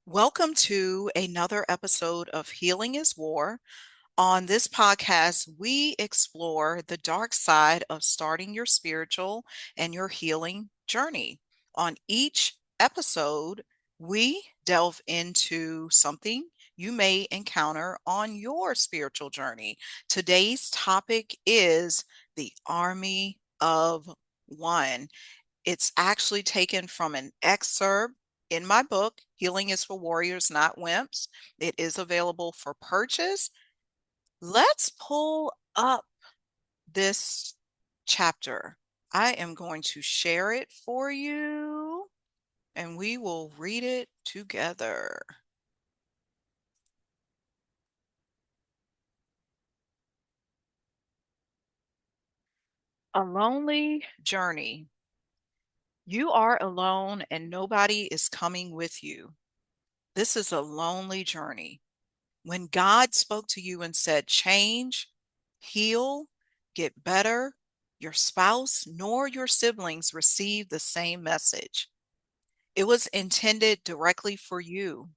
Welcome to another episode of Healing is War. On this podcast, we explore the dark side of starting your spiritual and your healing journey. On each episode, we delve into something you may encounter on your spiritual journey. Today's topic is the Army of One. It's actually taken from an excerpt in my book, Healing is for Warriors, Not Wimps. It is available for purchase. Let's pull up this chapter. I am going to share it for you and we will read it together. A lonely journey. You are alone and nobody is coming with you. This is a lonely journey. When God spoke to you and said, change, heal, get better, your spouse nor your siblings received the same message. It was intended directly for you.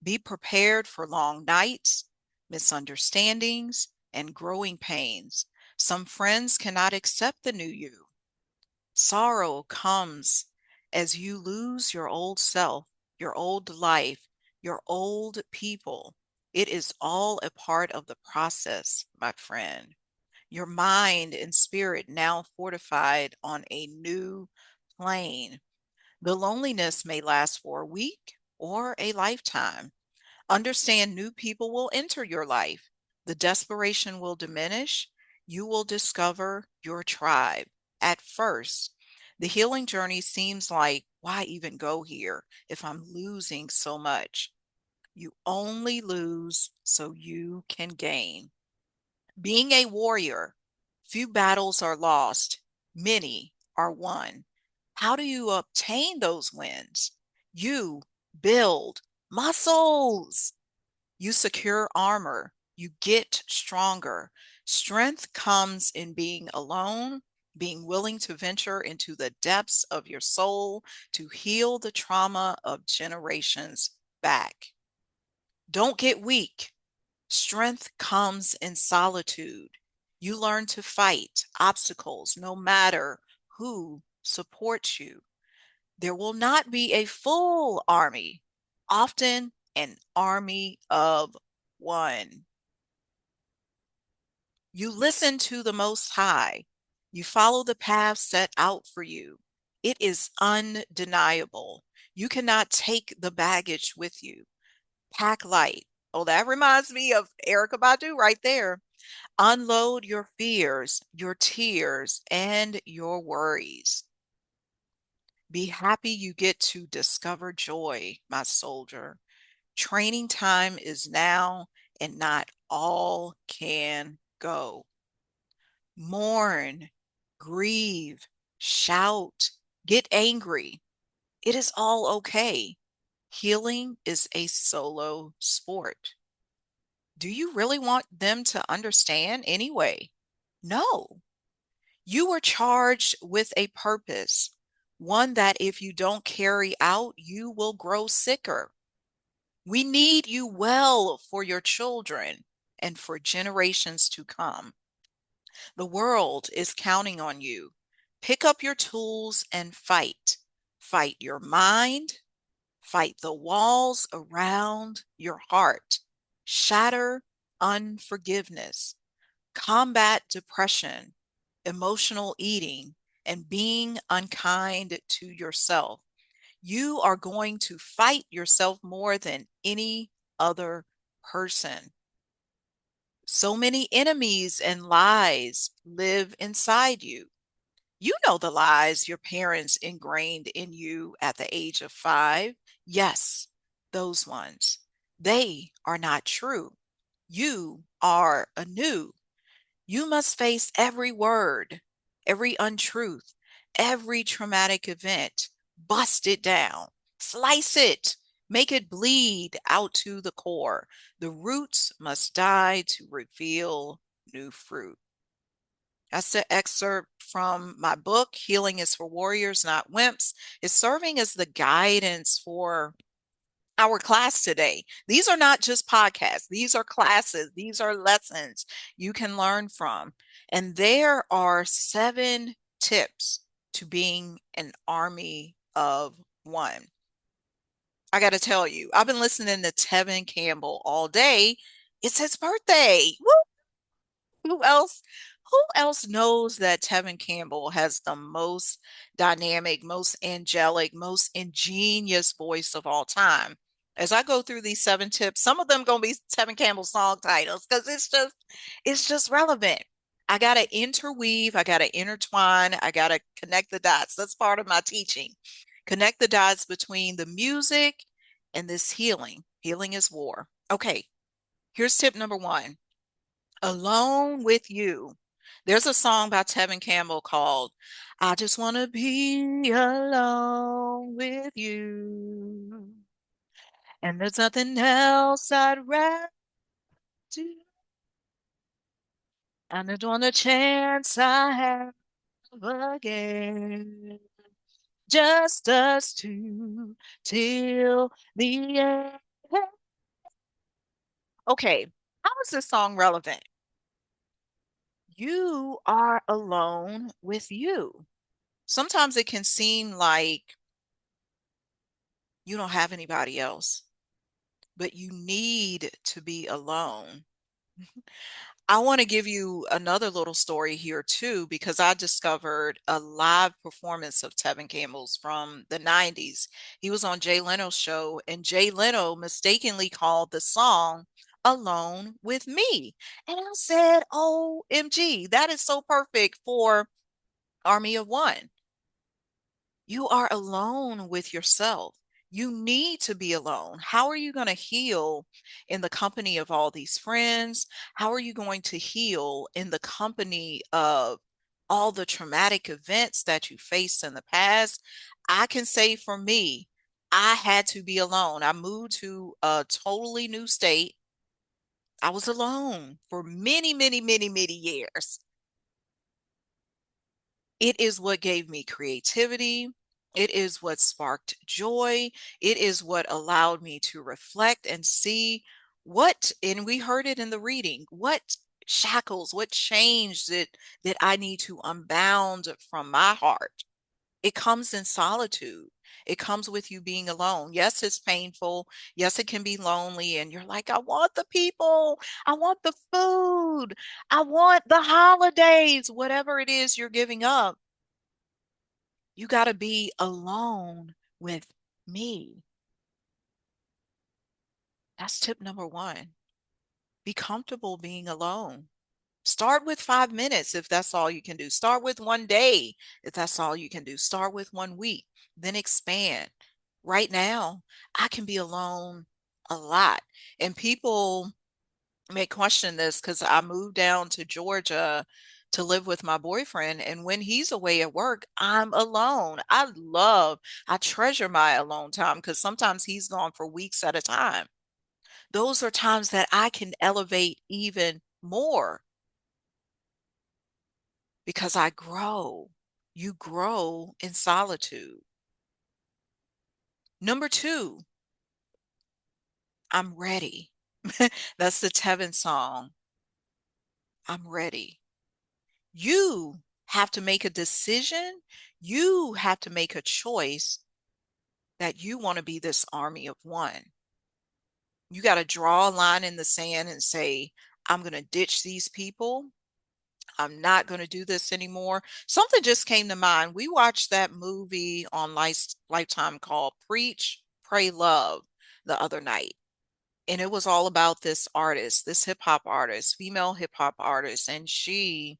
Be prepared for long nights, misunderstandings, and growing pains. Some friends cannot accept the new you. Sorrow comes as you lose your old self, your old life, your old people. It is all a part of the process, my friend. Your mind and spirit now fortified on a new plane. The loneliness may last for a week or a lifetime. Understand new people will enter your life. The desperation will diminish. You will discover your tribe. At first, the healing journey seems like, why even go here if I'm losing so much? You only lose so you can gain. Being a warrior, few battles are lost, many are won. How do you obtain those wins? You build muscles. You secure armor. You get stronger. Strength comes in being alone, being willing to venture into the depths of your soul to heal the trauma of generations back. Don't get weak. Strength comes in solitude. You learn to fight obstacles no matter who supports you. There will not be a full army, often an army of one. You listen to the Most High. You follow the path set out for you. It is undeniable. You cannot take the baggage with you. Pack light. Oh, that reminds me of Erica Badu right there. Unload your fears, your tears, and your worries. Be happy you get to discover joy, my soldier. Training time is now, and not all can go. Mourn, grieve, shout, get angry. It is all okay. Healing is a solo sport. Do you really want them to understand anyway? No. You were charged with a purpose, one that if you don't carry out, you will grow sicker. We need you well for your children and for generations to come. The world is counting on you. Pick up your tools and fight. Fight your mind. Fight the walls around your heart. Shatter unforgiveness. Combat depression, emotional eating, and being unkind to yourself. You are going to fight yourself more than any other person. So many enemies and lies live inside you. You know the lies your parents ingrained in you at the age of 5. Yes, those ones. They are not true. You are anew. You must face every word, every untruth, every traumatic event. Bust it down, slice it, make it bleed out to the core. The roots must die to reveal new fruit. That's the excerpt from my book, Healing is for Warriors, Not Wimps. It's serving as the guidance for our class today. These are not just podcasts, these are classes, these are lessons you can learn from. And there are 7 tips to being an army of one. I got to tell you, I've been listening to Tevin Campbell all day. It's his birthday. Who else? Who else knows that Tevin Campbell has the most dynamic, most angelic, most ingenious voice of all time? As I go through these 7 tips, some of them gonna be Tevin Campbell song titles because it's just relevant. I gotta interweave, I gotta intertwine, I gotta connect the dots. That's part of my teaching. Connect the dots between the music and this healing. Healing is war. Okay, here's tip number 1. Alone with you. There's a song by Tevin Campbell called I Just Want to Be Alone with You. And there's nothing else I'd rather do. And I don't want a chance I have again. Just us two till the end. Okay, how is this song relevant? You are alone with you. Sometimes it can seem like you don't have anybody else, but you need to be alone. I want to give you another little story here too, because I discovered a live performance of Tevin Campbell's from the 90s. He was on Jay Leno's show, and Jay Leno mistakenly called the song Alone with Me. And I said, OMG, that is so perfect for Army of One. You are alone with yourself. You need to be alone. How are you going to heal in the company of all these friends? How are you going to heal in the company of all the traumatic events that you faced in the past? I can say for me, I had to be alone. I moved to a totally new state. I was alone for many, many, many, many years. It is what gave me creativity. It is what sparked joy. It is what allowed me to reflect and see and we heard it in the reading, what shackles, what chains that I need to unbound from my heart. It comes in solitude. It comes with you being alone. Yes, it's painful. Yes, it can be lonely. And you're like, I want the people. I want the food. I want the holidays, whatever it is you're giving up. You got to be alone with me. That's tip number 1. Be comfortable being alone. Start with 5 minutes if that's all you can do. Start with one day if that's all you can do. Start with one week, then expand. Right now, I can be alone a lot. And people may question this because I moved down to Georgia to live with my boyfriend. And when he's away at work, I'm alone. I treasure my alone time because sometimes he's gone for weeks at a time. Those are times that I can elevate even more because I grow. You grow in solitude. Number 2, I'm ready. That's the Tevin song. I'm ready. You have to make a decision. You have to make a choice that you want to be this army of one. You got to draw a line in the sand and say, I'm going to ditch these people. I'm not going to do this anymore. Something just came to mind. We watched that movie on Lifetime called Preach, Pray, Love the other night. And it was all about this artist, this hip hop artist, female hip hop artist. And she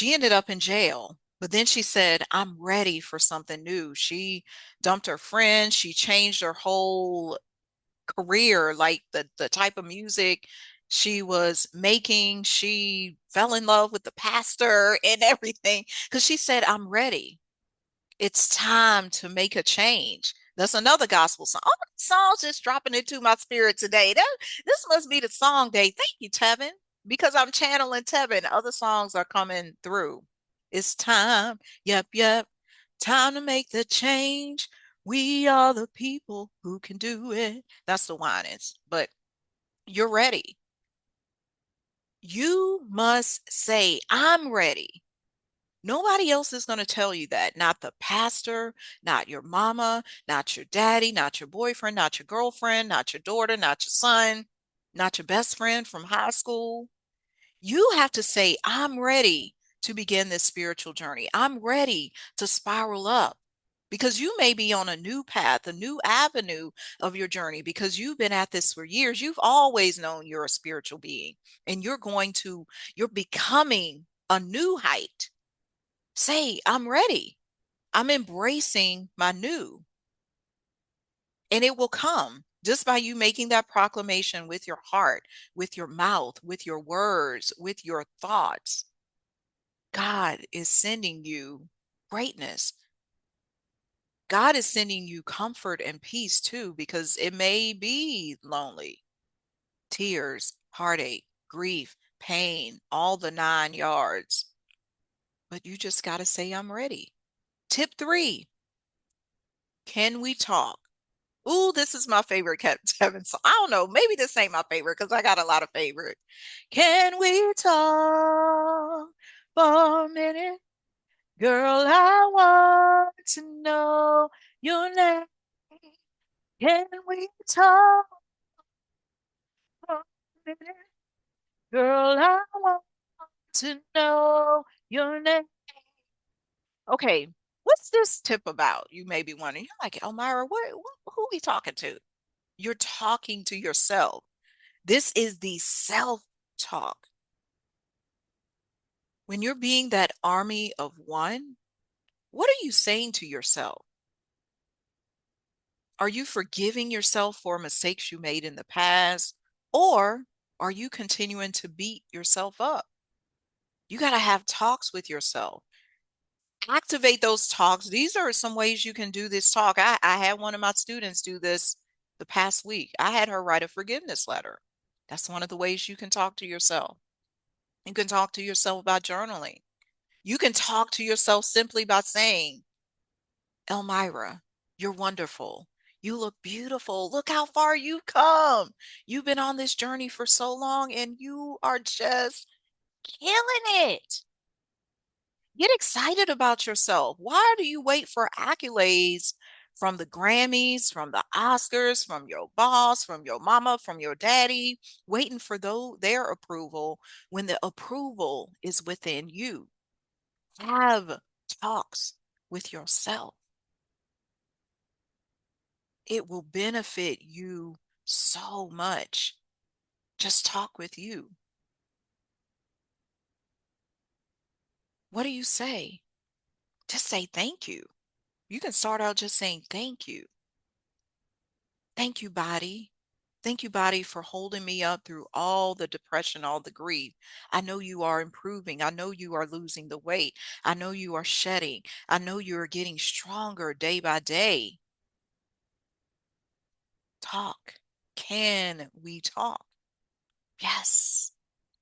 ended up in jail. But then she said, I'm ready for something new. She dumped her friend. She changed her whole career, like the type of music she was making. She fell in love with the pastor and everything because she said, I'm ready. It's time to make a change. That's another gospel song. All the songs just dropping into my spirit today. This must be the song day. Thank you, Tevin, because I'm channeling Tevin. Other songs are coming through. It's time. Yep, yep. Time to make the change. We are the people who can do it. That's the Winans. But you're ready. You must say, I'm ready. Nobody else is going to tell you that. Not the pastor, not your mama, not your daddy, not your boyfriend, not your girlfriend, not your daughter, not your son, not your best friend from high school. You have to say, I'm ready to begin this spiritual journey. I'm ready to spiral up because you may be on a new path, a new avenue of your journey because you've been at this for years. You've always known you're a spiritual being and you're becoming a new height. Say, I'm ready. I'm embracing my new, and it will come just by you making that proclamation with your heart, with your mouth, with your words, with your thoughts. God is sending you greatness. God is sending you comfort and peace too, because it may be lonely, tears, heartache, grief, pain, all the 9 yards. But you just got to say, I'm ready. Tip 3, can we talk? Ooh, this is my favorite Tevin song. I don't know. Maybe this ain't my favorite because I got a lot of favorite. Can we talk for a minute? Girl, I want to know your name. Can we talk for a minute? Girl, I want to know your name. Okay, what's this tip about? You may be wondering. You're like, Elmira, who are we talking to? You're talking to yourself. This is the self-talk. When you're being that army of one, what are you saying to yourself? Are you forgiving yourself for mistakes you made in the past? Or are you continuing to beat yourself up? You got to have talks with yourself. Activate those talks. These are some ways you can do this talk. I had one of my students do this the past week. I had her write a forgiveness letter. That's one of the ways you can talk to yourself. You can talk to yourself about journaling. You can talk to yourself simply by saying, Elmira, you're wonderful. You look beautiful. Look how far you've come. You've been on this journey for so long and you are just killing it. Get excited about yourself. Why do you wait for accolades from the Grammys, from the Oscars, from your boss, from your mama, from your daddy, waiting for their approval when the approval is within you? Have talks with yourself. It will benefit you so much. Just talk with you. What do you say? Just say thank you. You can start out just saying thank you. Thank you, body. Thank you, body, for holding me up through all the depression, all the grief. I know you are improving. I know you are losing the weight. I know you are shedding. I know you are getting stronger day by day. Talk. Can we talk? Yes,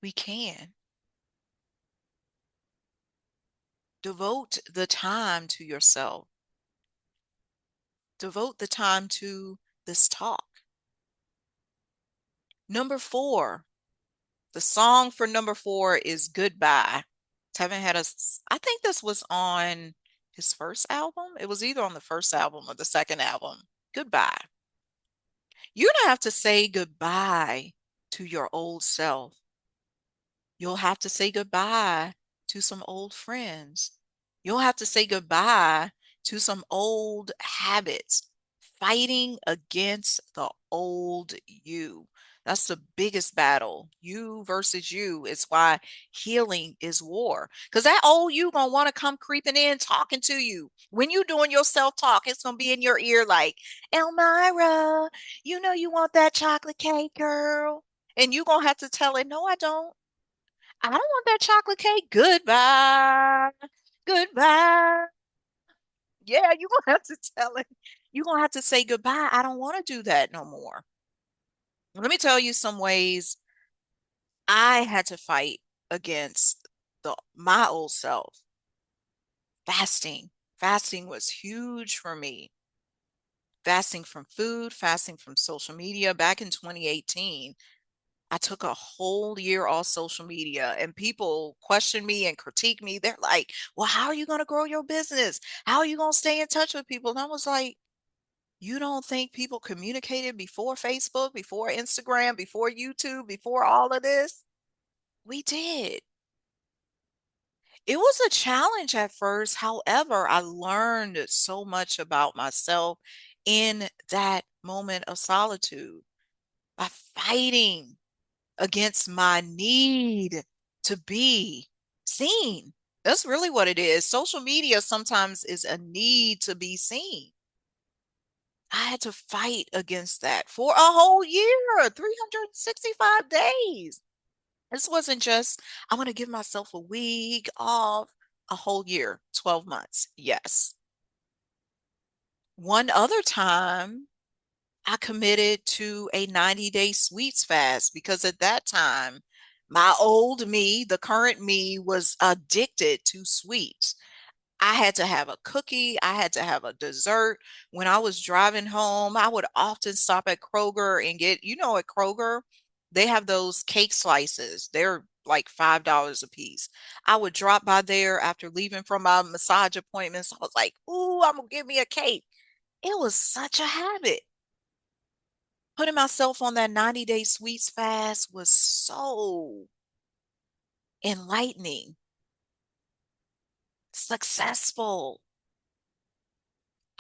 we can. Devote the time to yourself. Devote the time to this talk. Number 4, the song for number 4 is Goodbye. Tevin had I think this was on his first album. It was either on the first album or the second album. Goodbye. You're going to have to say goodbye to your old self. You'll have to say goodbye to some old friends. You'll have to say goodbye to some old habits, fighting against the old you. That's the biggest battle. You versus you is why healing is war. Because that old you gonna want to come creeping in talking to you. When you doing your self-talk, it's gonna be in your ear like, Elmira, you know you want that chocolate cake, girl. And you gonna have to tell it, no, I don't. I don't want that chocolate cake. Goodbye. Goodbye. Yeah, you're gonna have to tell it. You're gonna have to say goodbye. I don't want to do that no more. Let me tell you some ways I had to fight against my old self. Fasting. Fasting was huge for me. fasting from food, fasting from social media. Back in 2018, I took a whole year off social media and people question me and critique me. They're like, well, how are you going to grow your business? How are you going to stay in touch with people? And I was like, you don't think people communicated before Facebook, before Instagram, before YouTube, before all of this? We did. It was a challenge at first. However, I learned so much about myself in that moment of solitude by fighting against my need to be seen. That's really what it is. Social media sometimes is a need to be seen. I had to fight against that for a whole year, 365 days. This wasn't just, I want to give myself a week off, a whole year, 12 months. Yes. One other time, I committed to a 90-day sweets fast because at that time, my old me, the current me, was addicted to sweets. I had to have a cookie. I had to have a dessert. When I was driving home, I would often stop at Kroger and get, at Kroger, they have those cake slices. They're like $5 a piece. I would drop by there after leaving from my massage appointments. I was like, ooh, I'm gonna give me a cake. It was such a habit. Putting myself on that 90-day sweets fast was so enlightening, successful.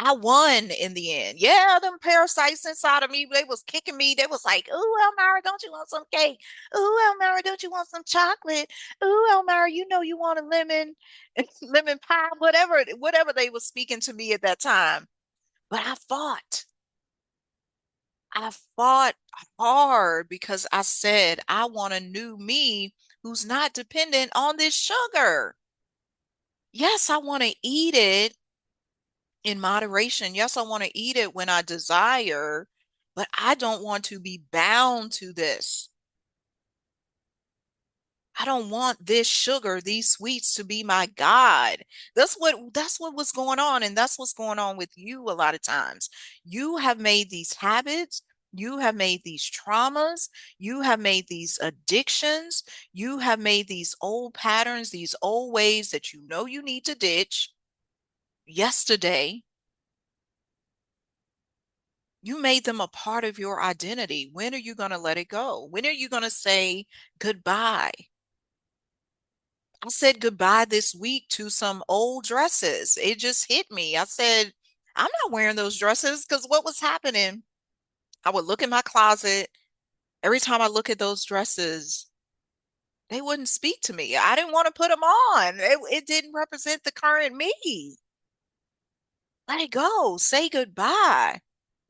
I won in the end. Yeah, them parasites inside of me, they was kicking me. They was like, ooh, Elmira, don't you want some cake? Ooh, Elmira, don't you want some chocolate? Ooh, Elmira, you want a lemon, lemon pie, whatever they was speaking to me at that time. But I fought. I fought hard because I said, I want a new me who's not dependent on this sugar. Yes, I want to eat it in moderation. Yes, I want to eat it when I desire, but I don't want to be bound to this. I don't want this sugar, these sweets to be my God. That's what was going on. And that's what's going on with you a lot of times. You have made these habits, you have made these traumas, you have made these addictions, you have made these old patterns, these old ways that you know you need to ditch yesterday. You made them a part of your identity. When are you going to let it go? When are you going to say goodbye? I said goodbye this week to some old dresses. It just hit me. I said, I'm not wearing those dresses because what was happening? I would look in my closet. Every time I look at those dresses, they wouldn't speak to me. I didn't want to put them on. It didn't represent the current me. Let it go. Say goodbye.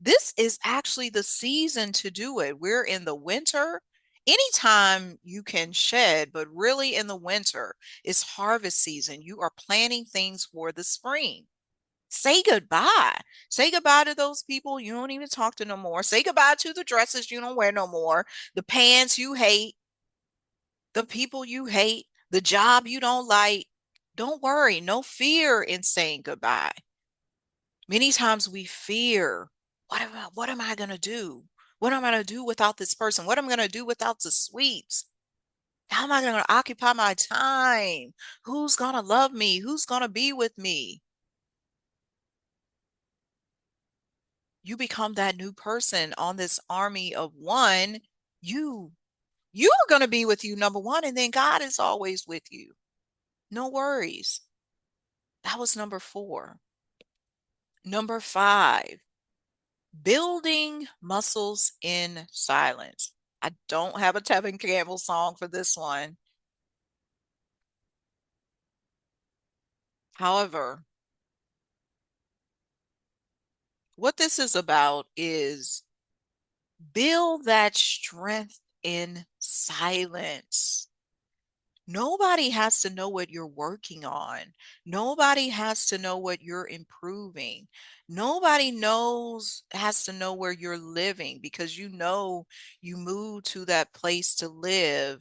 This is actually the season to do it. We're in the winter. Anytime you can shed, but really in the winter, it's harvest season. You are planning things for the spring. Say goodbye. Say goodbye to those people you don't even talk to no more. Say goodbye to the dresses you don't wear no more, the pants you hate, the people you hate, the job you don't like. Don't worry, no fear in saying goodbye. Many times we fear, what am I going to do? What am I going to do without this person? What am I going to do without the sweets? How am I going to occupy my time? Who's going to love me? Who's going to be with me? You become that new person on this army of one. You you are going to be with you, number one, and then God is always with you. No worries. That was number 4. Number 5, building muscles in silence. I don't have a Tevin Campbell song for this one. However, what this is about is build that strength in silence. Nobody has to know what you're working on. Nobody has to know what you're improving. Nobody has to know where you're living because you move to that place to live,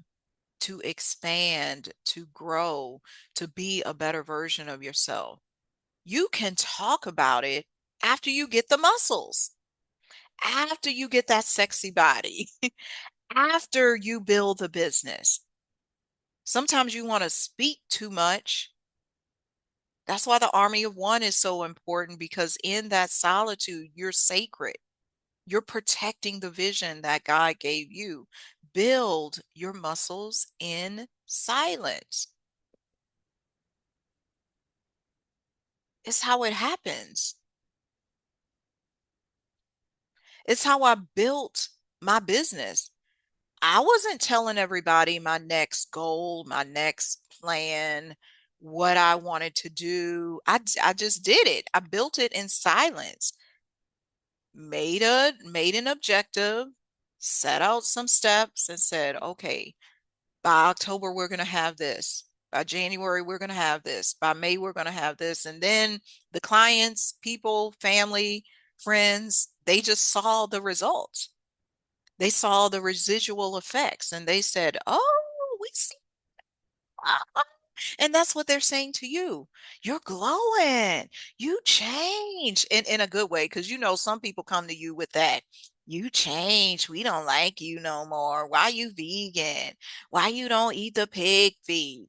to expand, to grow, to be a better version of yourself. You can talk about it after you get the muscles, after you get that sexy body, after you build a business. Sometimes you want to speak too much. That's why the army of one is so important, because in that solitude, you're sacred. You're protecting the vision that God gave you. Build your muscles in silence. It's how it happens. It's how I built my business. I wasn't telling everybody my next goal, my next plan, what I wanted to do. I just did it. I built it in silence. Made an objective, set out some steps and said, okay, by October we're going to have this. By January we're going to have this. By May we're going to have this. And then the clients, people, family, friends, they just saw the results. They saw the residual effects and they said, "Oh, we see." And that's what they're saying to you. You're glowing. You change in a good way. Because you know, some people come to you with that. You change. We don't like you no more. Why you vegan? Why you don't eat the pig feet?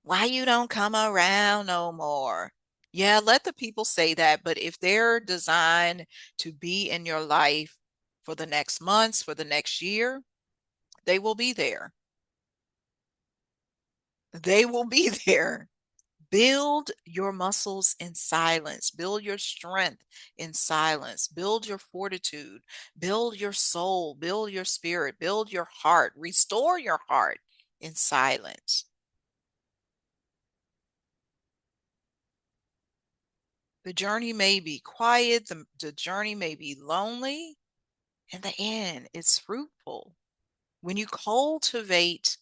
Why you don't come around no more? Yeah, let the people say that. But if they're designed to be in your life for the next months, for the next year, they will be there. They will be there. Build your muscles in silence. Build your strength in silence. Build your fortitude. Build your soul. Build your spirit. Build your heart. Restore your heart in silence. The journey may be quiet, the journey may be lonely. In the end, it's fruitful. When you cultivate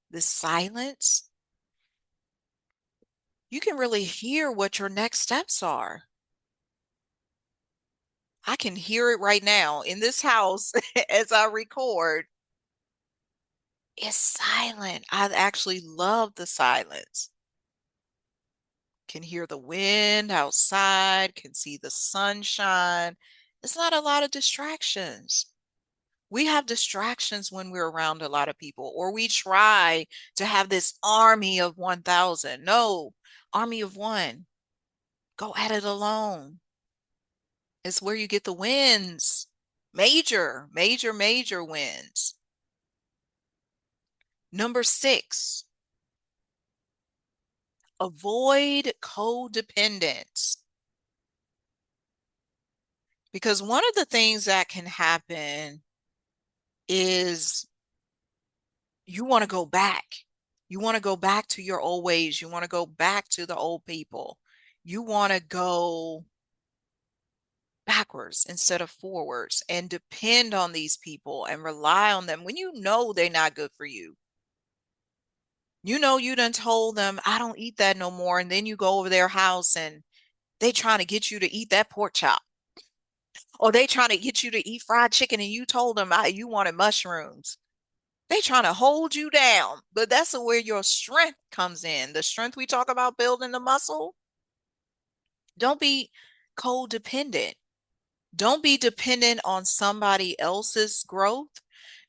the silence, you can really hear what your next steps are. I can hear it right now in this house as I record. It's silent. I actually love the silence. Can hear the wind outside, can see the sunshine. It's not a lot of distractions. We have distractions when we're around a lot of people, or we try to have this army of 1,000. No, army of one. Go at it alone. It's where you get the wins. Major, major, major wins. Number 6, avoid codependence. Because one of the things that can happen is you want to go back. You want to go back to your old ways. You want to go back to the old people. You want to go backwards instead of forwards and depend on these people and rely on them when you know they're not good for you. You know, you done told them, I don't eat that no more. And then you go over their house and they trying to get you to eat that pork chop. Or they trying to get you to eat fried chicken and you told them you wanted mushrooms. They trying to hold you down. But that's where your strength comes in. The strength we talk about building the muscle. Don't be codependent. Don't be dependent on somebody else's growth.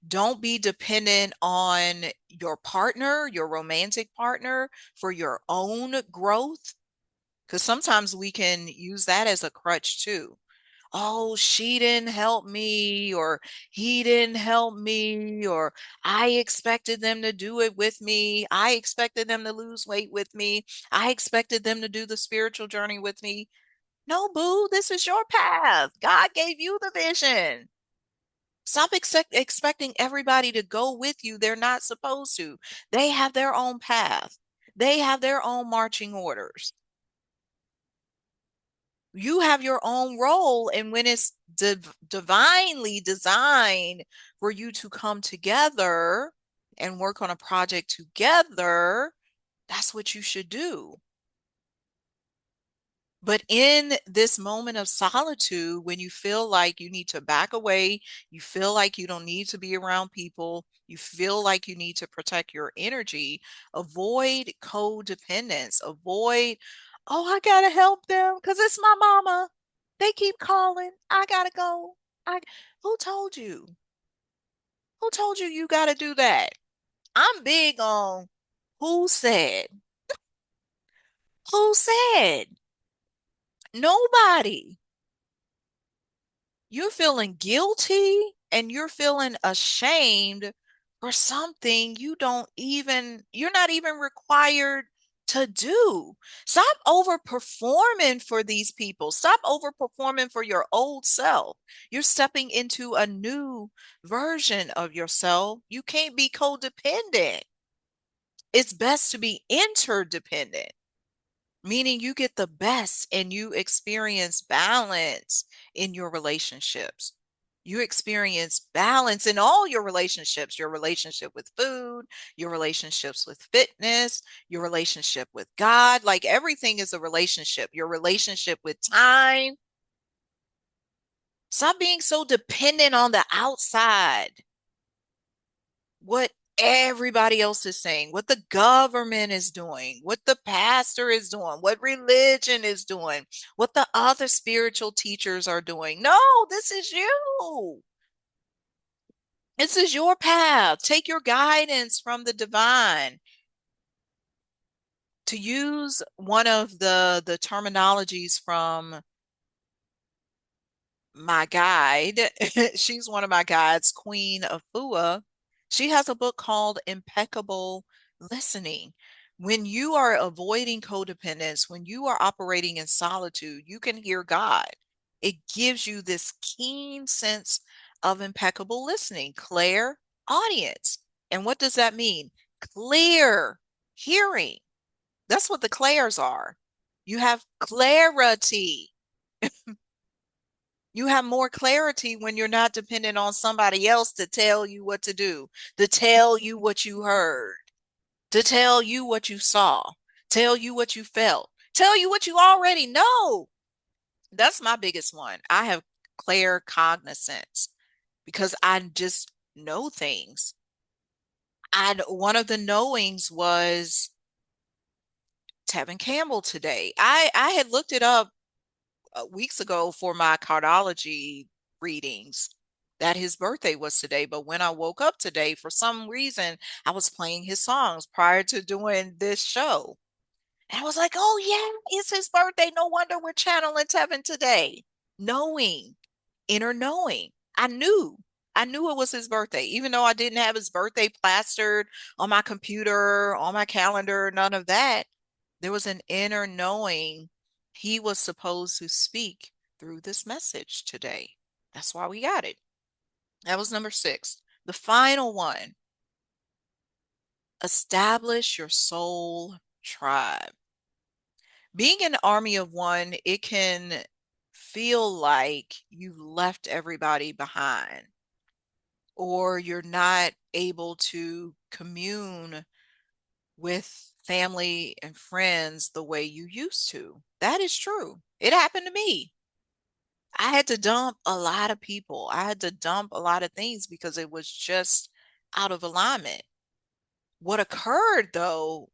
Don't be dependent on your partner, your romantic partner, for your own growth. Because sometimes we can use that as a crutch too. Oh, she didn't help me, or he didn't help me, or I expected them to do it with me. I expected them to lose weight with me. I expected them to do the spiritual journey with me. No, boo, this is your path. God gave you the vision. Stop expecting everybody to go with you. They're not supposed to. They have their own path. They have their own marching orders. You have your own role. And when it's divinely designed for you to come together and work on a project together, that's what you should do. But in this moment of solitude, when you feel like you need to back away, you feel like you don't need to be around people, you feel like you need to protect your energy, avoid codependence, avoid, oh, I gotta help them because it's my mama. They keep calling. I gotta go. I who told you? Who told you you gotta do that? I'm big on who said. Who said? Nobody. You're feeling guilty and you're feeling ashamed for something you're not even required to do. Stop overperforming for these people. Stop overperforming for your old self. You're stepping into a new version of yourself. You can't be codependent. It's best to be interdependent, meaning you get the best and you experience balance in your relationships. You experience balance in all your relationship with food, your relationships with fitness, your relationship with God. Like everything is a relationship, your relationship with time. Stop being so dependent on the outside. What everybody else is saying, what the government is doing, what the pastor is doing, what religion is doing, what the other spiritual teachers are doing. No, this is you. This is your path. Take your guidance from the divine. To use one of the terminologies from my guide, she's one of my guides, Queen Afua. She has a book called Impeccable Listening. When you are avoiding codependence, when you are operating in solitude, you can hear God. It gives you this keen sense of impeccable listening, clear audience. And what does that mean? Clear hearing. That's what the clairs are. You have clarity. You have more clarity when you're not dependent on somebody else to tell you what to do, to tell you what you heard, to tell you what you saw, tell you what you felt, tell you what you already know. That's my biggest one. I have clear cognizance because I just know things. One of the knowings was Tevin Campbell today. I had looked it up weeks ago for my cardiology readings that his birthday was today. But when I woke up today, for some reason, I was playing his songs prior to doing this show. And I was like, oh, yeah, it's his birthday. No wonder we're channeling Tevin today. Knowing, inner knowing. I knew. I knew it was his birthday, even though I didn't have his birthday plastered on my computer, on my calendar, none of that. There was an inner knowing he was supposed to speak through this message today. That's why we got it. That was number 6. The final one, establish your soul tribe. Being an army of one, it can feel like you've left everybody behind or you're not able to commune with family and friends the way you used to. That is true. It happened to me. I had to dump a lot of people. I had to dump a lot of things because it was just out of alignment. What occurred though,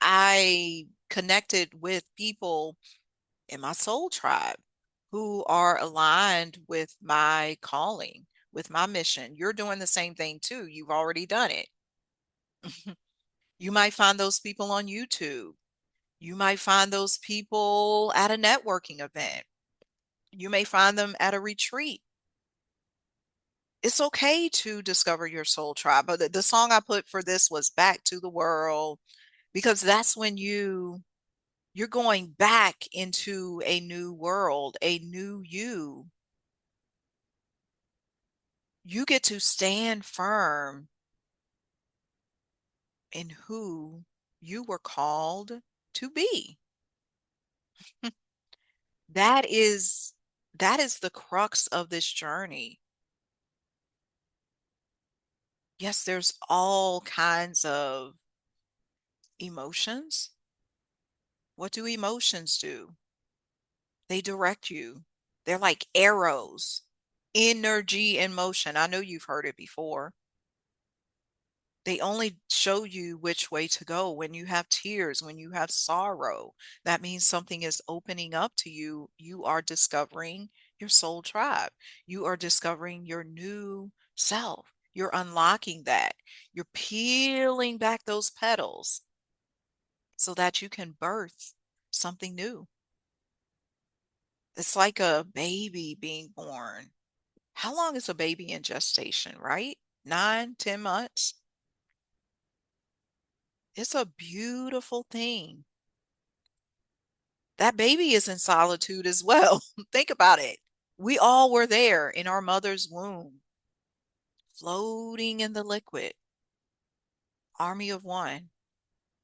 I connected with people in my soul tribe who are aligned with my calling, with my mission. You're doing the same thing too. You've already done it. You might find those people on YouTube. You might find those people at a networking event. You may find them at a retreat. It's okay to discover your soul tribe. But the song I put for this was Back to the World, because that's when you're going back into a new world, a new you. You get to stand firm in who you were called to be. That is that is the crux of this journey. Yes, there's all kinds of emotions. What do emotions do? They direct you. They're like arrows, energy in motion. I know you've heard it before. They only show you which way to go when you have tears, when you have sorrow. That means something is opening up to you. You are discovering your soul tribe. You are discovering your new self. You're unlocking that. You're peeling back those petals so that you can birth something new. It's like a baby being born. How long is a baby in gestation, right? 9, 10 months. It's a beautiful thing. That baby is in solitude as well. Think about it. We all were there in our mother's womb, floating in the liquid, army of one.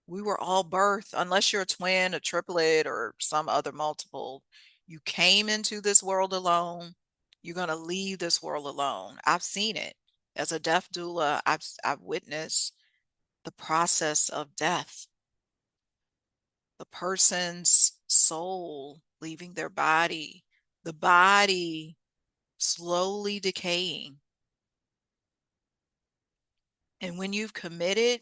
We were all birthed, unless you're a twin, a triplet, or some other multiple. You came into this world alone. You're going to leave this world alone. I've seen it. As a death doula, I've witnessed the process of death, the person's soul leaving their body, the body slowly decaying. And when you've committed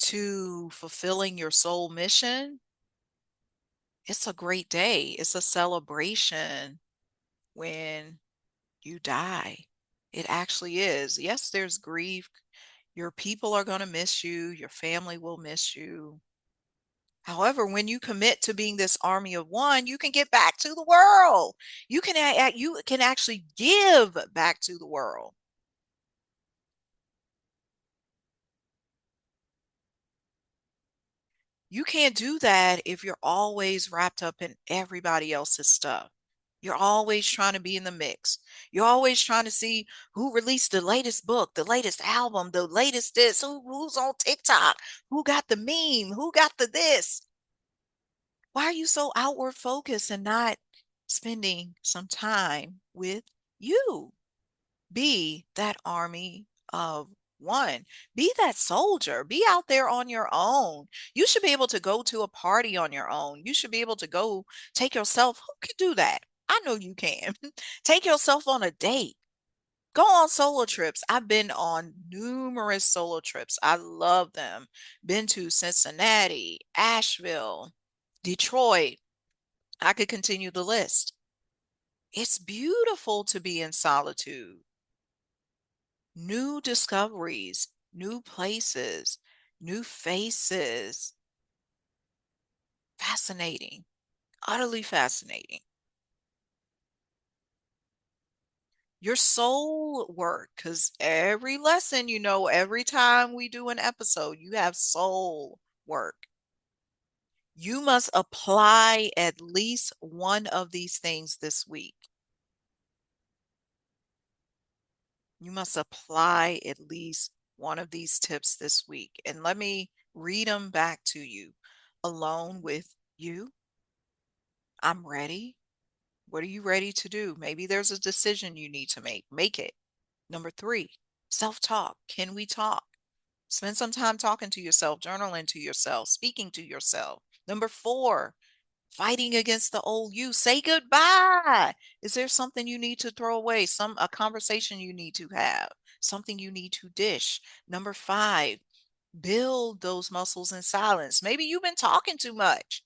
to fulfilling your soul mission, it's a great day. It's a celebration when you die. It actually is. Yes, there's grief. Your people are going to miss you. Your family will miss you. However, when you commit to being this army of one, you can get back to the world. You can actually give back to the world. You can't do that if you're always wrapped up in everybody else's stuff. You're always trying to be in the mix. You're always trying to see who released the latest book, the latest album, the latest this, who's on TikTok, who got the meme, who got the this. Why are you so outward focused and not spending some time with you? Be that army of one. Be that soldier. Be out there on your own. You should be able to go to a party on your own. You should be able to go take yourself. Who can do that? I know you can. Take yourself on a date. Go on solo trips. I've been on numerous solo trips. I love them. Been to Cincinnati, Asheville, Detroit. I could continue the list. It's beautiful to be in solitude. New discoveries, new places, new faces. Fascinating, utterly fascinating. Your soul work, because every lesson, every time we do an episode, you have soul work. You must apply at least one of these things this week. You must apply at least one of these tips this week. And let me read them back to you. Alone with you. I'm ready. What are you ready to do? Maybe there's a decision you need to make. Make it. Number 3, self-talk. Can we talk? Spend some time talking to yourself, journaling to yourself, speaking to yourself. Number 4, fighting against the old you. Say goodbye. Is there something you need to throw away? A conversation you need to have, something you need to dish. Number 5, build those muscles in silence. Maybe you've been talking too much.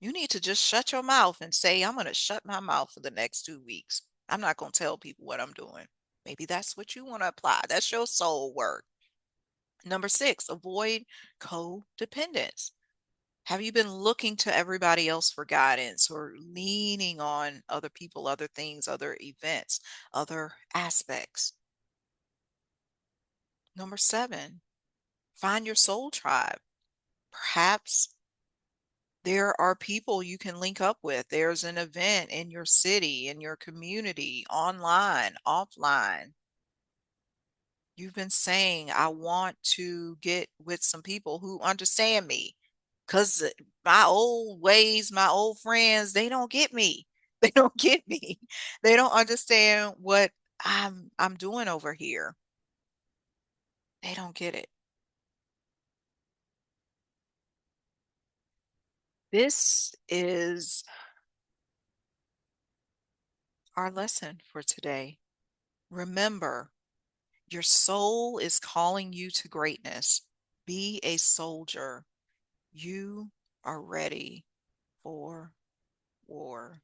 You need to just shut your mouth and say, I'm going to shut my mouth for the next 2 weeks. I'm not going to tell people what I'm doing. Maybe that's what you want to apply. That's your soul work. Number 6, avoid codependence. Have you been looking to everybody else for guidance or leaning on other people, other things, other events, other aspects? Number 7, find your soul tribe. Perhaps there are people you can link up with. There's an event in your city, in your community, online, offline. You've been saying, I want to get with some people who understand me because my old ways, my old friends, they don't get me. They don't get me. They don't understand what I'm doing over here. They don't get it. This is our lesson for today. Remember, Your soul is calling you to greatness. Be a soldier. You are ready for war.